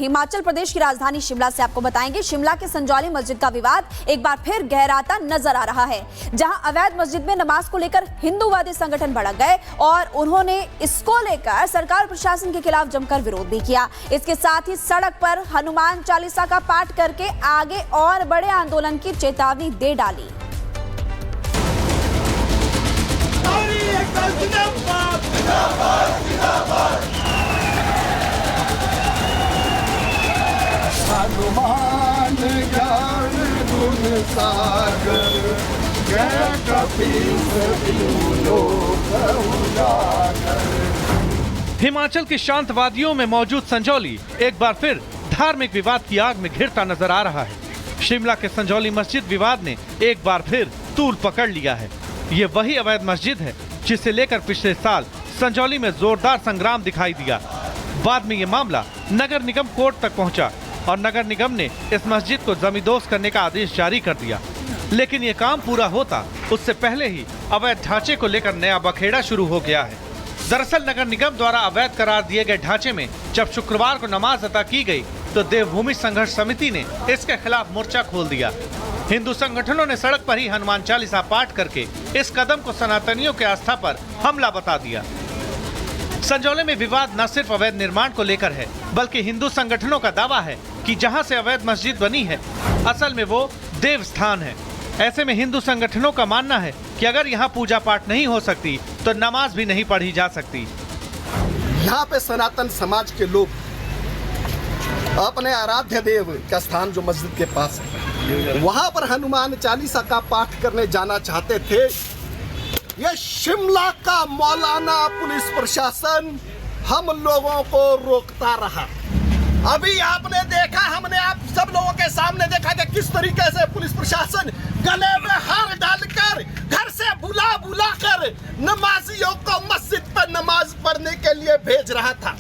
हिमाचल प्रदेश की राजधानी शिमला से आपको बताएंगे। शिमला के संजौली मस्जिद का विवाद एक बार फिर गहराता नजर आ रहा है, जहां अवैध मस्जिद में नमाज को लेकर हिंदूवादी संगठन भड़क गए और उन्होंने इसको लेकर सरकार प्रशासन के खिलाफ जमकर विरोध भी किया। इसके साथ ही सड़क पर हनुमान चालीसा का पाठ करके आगे और बड़े आंदोलन की चेतावनी दे डाली। हनुमान ज्ञान गुण सागर जय कपीस तिहु लोक उजागर। हिमाचल की शांत वादियों में मौजूद संजौली एक बार फिर धार्मिक विवाद की आग में घिरता नजर आ रहा है। शिमला के संजौली मस्जिद विवाद ने एक बार फिर तूल पकड़ लिया है। ये वही अवैध मस्जिद है जिसे लेकर पिछले साल संजौली में जोरदार संग्राम दिखाई दिया। बाद में ये मामला नगर निगम कोर्ट तक पहुंचा और नगर निगम ने इस मस्जिद को जमींदोज करने का आदेश जारी कर दिया। लेकिन ये काम पूरा होता उससे पहले ही अवैध ढांचे को लेकर नया बखेड़ा शुरू हो गया है। दरअसल नगर निगम द्वारा अवैध करार दिए गए ढांचे में जब शुक्रवार को नमाज अदा की गई तो देवभूमि संघर्ष समिति ने इसके खिलाफ मोर्चा खोल दिया। हिंदू संगठनों ने सड़क पर ही हनुमान चालीसा पाठ करके इस कदम को सनातनियों के आस्था पर हमला बता दिया। संजौली में विवाद न सिर्फ अवैध निर्माण को लेकर है, बल्कि हिंदू संगठनों का दावा है कि जहां से अवैध मस्जिद बनी है असल में वो देव स्थान है। ऐसे में हिंदू संगठनों का मानना है कि अगर यहाँ पूजा पाठ नहीं हो सकती तो नमाज भी नहीं पढ़ी जा सकती। यहाँ पे सनातन समाज के लोग अपने आराध्य देव का स्थान जो मस्जिद के पास है वहाँ पर हनुमान चालीसा का पाठ करने जाना चाहते थे। ये शिमला का मौलाना पुलिस प्रशासन हम लोगों को रोकता रहा। अभी आपने देखा, हमने आप सब लोगों के सामने देखा कि किस तरीके से पुलिस प्रशासन गले में हार डालकर घर से बुला कर नमाजियों को मस्जिद पर नमाज पढ़ने के लिए भेज रहा था।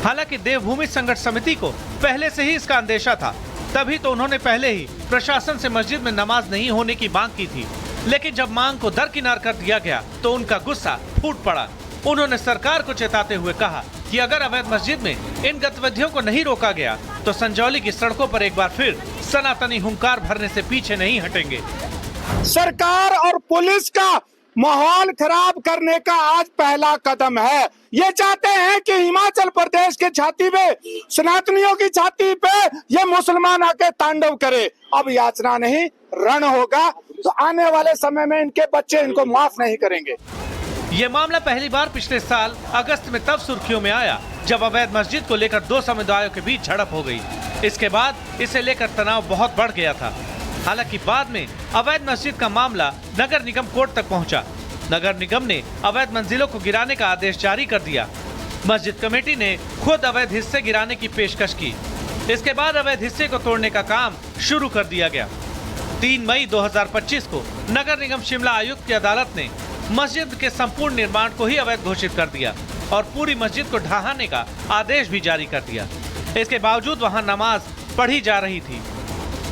हालांकि देवभूमि संघर्ष समिति को पहले से ही इसका अंदेशा था, तभी तो उन्होंने पहले ही प्रशासन से मस्जिद में नमाज नहीं होने की मांग की थी। लेकिन जब मांग को दरकिनार कर दिया गया तो उनका गुस्सा फूट पड़ा। उन्होंने सरकार को चेताते हुए कहा कि अगर अवैध मस्जिद में इन गतिविधियों को नहीं रोका गया तो संजौली की सड़कों पर एक बार फिर सनातनी हुंकार भरने से पीछे नहीं हटेंगे। सरकार और पुलिस का माहौल खराब करने का आज पहला कदम है। ये चाहते हैं कि हिमाचल प्रदेश के छाती पे, सनातनियों की छाती पे ये मुसलमान आके तांडव करे। अब याचना नहीं रण होगा तो आने वाले समय में इनके बच्चे इनको माफ नहीं करेंगे। ये मामला पहली बार पिछले साल अगस्त में तब सुर्खियों में आया जब अवैध मस्जिद को लेकर दो समुदायों के बीच झड़प हो गई। इसके बाद इसे लेकर तनाव बहुत बढ़ गया था। हालांकि बाद में अवैध मस्जिद का मामला नगर निगम कोर्ट तक पहुंचा। नगर निगम ने अवैध मंजिलों को गिराने का आदेश जारी कर दिया। मस्जिद कमेटी ने खुद अवैध हिस्से गिराने की पेशकश की। इसके बाद अवैध हिस्से को तोड़ने का काम शुरू कर दिया गया। 3 मई 2025 को नगर निगम शिमला आयुक्त की अदालत ने मस्जिद के संपूर्ण निर्माण को ही अवैध घोषित कर दिया और पूरी मस्जिद को ढहाने का आदेश भी जारी कर दिया। इसके बावजूद वहां नमाज पढ़ी जा रही थी।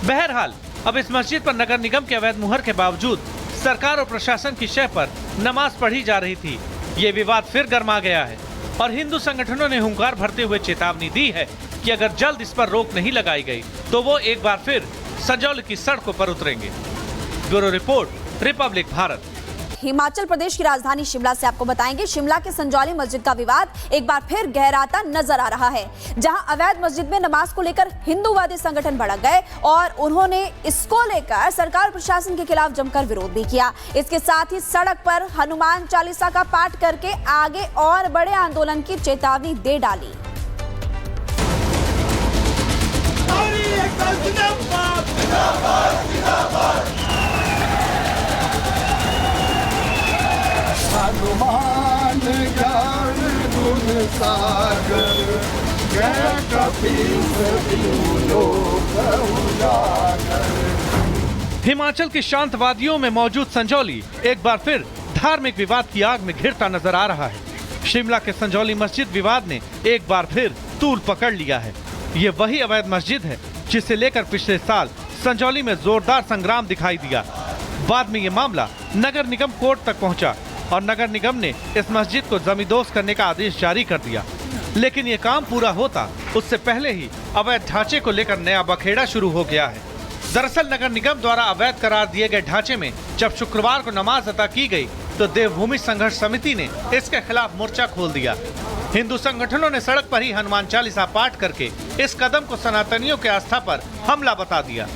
बहरहाल अब इस मस्जिद पर नगर निगम के अवैध मुहर के बावजूद सरकार और प्रशासन की शह पर नमाज पढ़ी जा रही थी। ये विवाद फिर गर्मा गया है और हिंदू संगठनों ने हुंकार भरते हुए चेतावनी दी है कि अगर जल्द इस पर रोक नहीं लगाई गई तो वो एक बार फिर संजौली की सड़कों पर उतरेंगे। Bureau report, Republic Bharat. Himachal Pradesh की राजधानी शिमला से आपको बताएंगे। शिमला के संजौली मस्जिद का विवाद एक बार फिर गहराता नजर आ रहा है, जहां अवैध मस्जिद में नमाज को लेकर हिंदूवादी संगठन भड़क गए और उन्होंने इसको लेकर सरकार प्रशासन के खिलाफ जमकर विरोध भी किया। इसके साथ ही सड़क पर हनुमान चालीसा का पाठ करके आगे और बड़े आंदोलन की चेतावनी दे डाली। हनुमान ज्ञान गुण सागर जय कपीस तिहु लोक उजागर। हिमाचल की शांत वादियों में मौजूद संजौली एक बार फिर धार्मिक विवाद की आग में घिरता नजर आ रहा है। शिमला के संजौली मस्जिद विवाद ने एक बार फिर तूल पकड़ लिया है। ये वही अवैध मस्जिद है जिसे लेकर पिछले साल संजौली में जोरदार संग्राम दिखाई दिया। बाद में ये मामला नगर निगम कोर्ट तक पहुंचा और नगर निगम ने इस मस्जिद को जमींदोज करने का आदेश जारी कर दिया। लेकिन ये काम पूरा होता उससे पहले ही अवैध ढांचे को लेकर नया बखेड़ा शुरू हो गया है। दरअसल नगर निगम द्वारा अवैध करार दिए गए ढांचे में जब शुक्रवार को नमाज अदा की गई तो देवभूमि संघर्ष समिति ने इसके खिलाफ मोर्चा खोल दिया। हिंदू संगठनों ने सड़क पर ही हनुमान चालीसा पाठ करके इस कदम को सनातनियों के आस्था पर हमला बता दिया।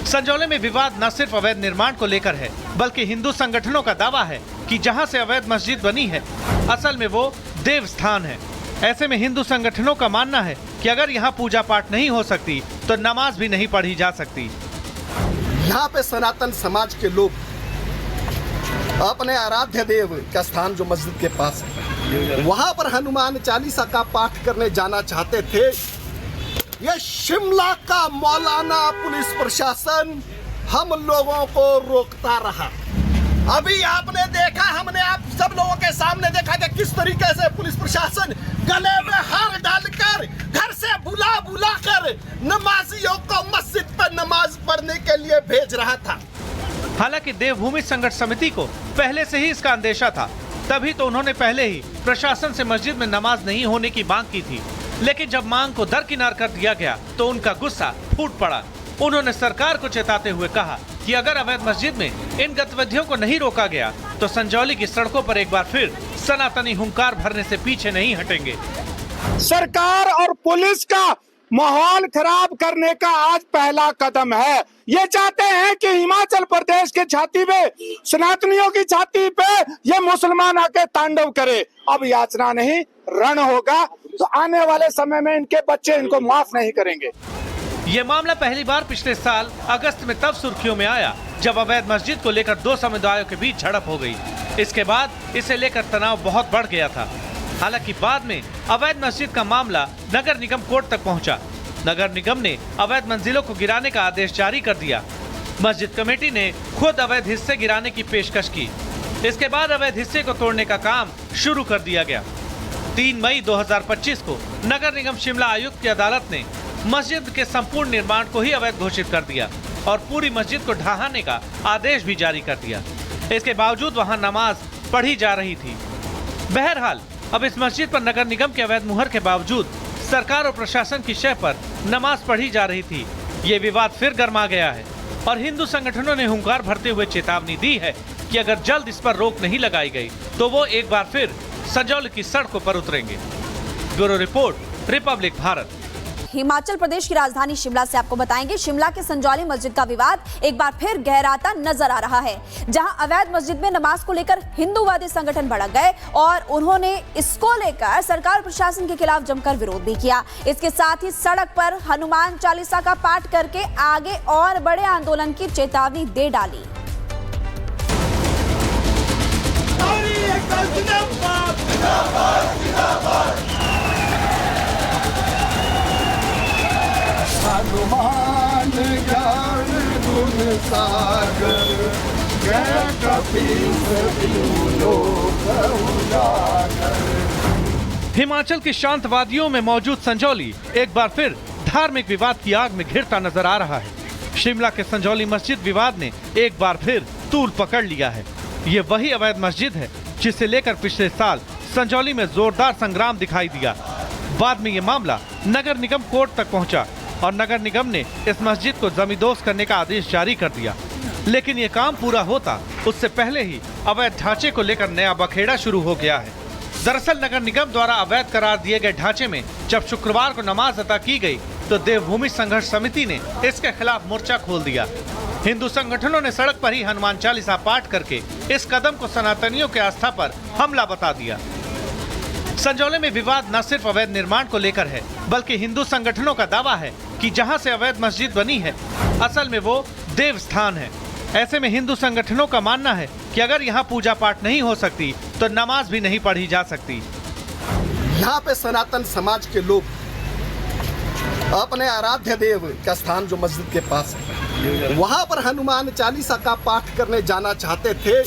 संजौली में विवाद न सिर्फ अवैध निर्माण को लेकर है बल्कि हिंदू संगठनों का दावा है कि जहां से अवैध मस्जिद बनी है असल में वो देव स्थान है। ऐसे में हिंदू संगठनों का मानना है कि अगर यहाँ पूजा पाठ नहीं हो सकती तो नमाज भी नहीं पढ़ी जा सकती। यहाँ पे सनातन समाज के लोग अपने आराध्य देव का स्थान जो मस्जिद के पास है वहां पर हनुमान चालीसा का पाठ करने जाना चाहते थे। ये शिमला का मौलाना पुलिस प्रशासन हम लोगों को रोकता रहा। अभी आपने देखा, हमने आप सब लोगों के सामने देखा कि किस तरीके से पुलिस प्रशासन गले में हार डालकर घर से बुला कर नमाजियों को मस्जिद पर नमाज पढ़ने के लिए भेज रहा था। हालांकि देवभूमि संघर्ष समिति को पहले से ही इसका अंदेशा था, तभी तो उन्होंने पहले ही प्रशासन से मस्जिद में नमाज नहीं होने की मांग की थी। लेकिन जब मांग को दरकिनार कर दिया गया तो उनका गुस्सा फूट पड़ा। उन्होंने सरकार को चेताते हुए कहा कि अगर अवैध मस्जिद में इन गतिविधियों को नहीं रोका गया तो संजौली की सड़कों पर एक बार फिर सनातनी हुंकार भरने से पीछे नहीं हटेंगे। सरकार और पुलिस का माहौल खराब करने का आज पहला कदम है। ये चाहते हैं कि हिमाचल प्रदेश के छाती पे, सनातनियों की छाती पे ये मुसलमान आके तांडव करे। अब याचना नहीं रण होगा तो आने वाले समय में इनके बच्चे इनको माफ नहीं करेंगे। ये मामला पहली बार पिछले साल अगस्त में तब सुर्खियों में आया जब अवैध मस्जिद को लेकर दो समुदायों के बीच झड़प हो गई। इसके बाद इसे लेकर तनाव बहुत बढ़ गया था। हालांकि बाद में अवैध मस्जिद का मामला नगर निगम कोर्ट तक पहुंचा। नगर निगम ने अवैध मंजिलों को गिराने का आदेश जारी कर दिया। मस्जिद कमेटी ने खुद अवैध हिस्से गिराने की पेशकश की। इसके बाद अवैध हिस्से को तोड़ने का काम शुरू कर दिया गया। 3 मई 2025 को नगर निगम शिमला आयुक्त की अदालत ने मस्जिद के संपूर्ण निर्माण को ही अवैध घोषित कर दिया और पूरी मस्जिद को ढहाने का आदेश भी जारी कर दिया। इसके बावजूद वहां नमाज पढ़ी जा रही थी। बहरहाल अब इस मस्जिद पर नगर निगम के अवैध मुहर के बावजूद सरकार और प्रशासन की शह पर नमाज पढ़ी जा रही थी। ये विवाद फिर गर्मा गया है और हिंदू संगठनों ने हुंकार भरते हुए चेतावनी दी है कि अगर जल्द इस पर रोक नहीं लगाई गई तो वो एक बार फिर संजौली की सड़कों पर उतरेंगे। Bureau report, Republic Bharat. Himachal Pradesh की राजधानी शिमला से आपको बताएंगे शिमला के संजौली मस्जिद का विवाद एक बार फिर गहराता नजर आ रहा है, जहां अवैध मस्जिद में नमाज को लेकर हिंदूवादी संगठन भड़क गए और उन्होंने इसको लेकर सरकार प्रशासन के खिलाफ जमकर विरोध भी किया। इसके साथ ही सड़क पर हनुमान चालीसा का पाठ करके आगे और बड़े आंदोलन की चेतावनी दे डाली। हनुमान ज्ञान गुण सागर जय कपीस तिहु लोक उजागर। हिमाचल की शांत वादियों में मौजूद संजौली एक बार फिर धार्मिक विवाद की आग में घिरता नजर आ रहा है। शिमला के संजौली मस्जिद विवाद ने एक बार फिर तूल पकड़ लिया है। ये वही अवैध मस्जिद है जिसे लेकर पिछले साल संजौली में जोरदार संग्राम दिखाई दिया। बाद में ये मामला नगर निगम कोर्ट तक पहुंचा और नगर निगम ने इस मस्जिद को जमींदोज करने का आदेश जारी कर दिया। लेकिन ये काम पूरा होता उससे पहले ही अवैध ढांचे को लेकर नया बखेड़ा शुरू हो गया है। दरअसल नगर निगम द्वारा अवैध करार दिए गए ढांचे में जब शुक्रवार को नमाज अदा की गई तो देवभूमि संघर्ष समिति ने इसके खिलाफ मोर्चा खोल दिया। हिंदू संगठनों ने सड़क पर ही हनुमान चालीसा पाठ करके इस कदम को सनातनियों के आस्था पर हमला बता दिया। संजौली में विवाद न सिर्फ अवैध निर्माण को लेकर है बल्कि हिंदू संगठनों का दावा है कि जहां से अवैध मस्जिद बनी है असल में वो देव स्थान है। ऐसे में हिंदू संगठनों का मानना है कि अगर यहाँ पूजा पाठ नहीं हो सकती तो नमाज भी नहीं पढ़ी जा सकती। यहाँ पे सनातन समाज के लोग अपने आराध्य देव का स्थान जो मस्जिद के पास है वहां पर हनुमान चालीसा का पाठ करने जाना चाहते थे।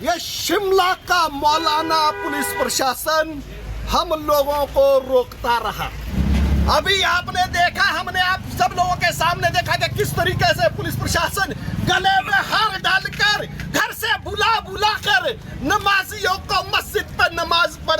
ये शिमला का मौलाना पुलिस प्रशासन हम लोगों को रोकता रहा। अभी आपने देखा, हमने आप सब लोगों के सामने देखा कि किस तरीके से पुलिस प्रशासन गले में हार डालकर घर से बुला कर नमाजियों को मस्जिद पर नमाज पढ़ने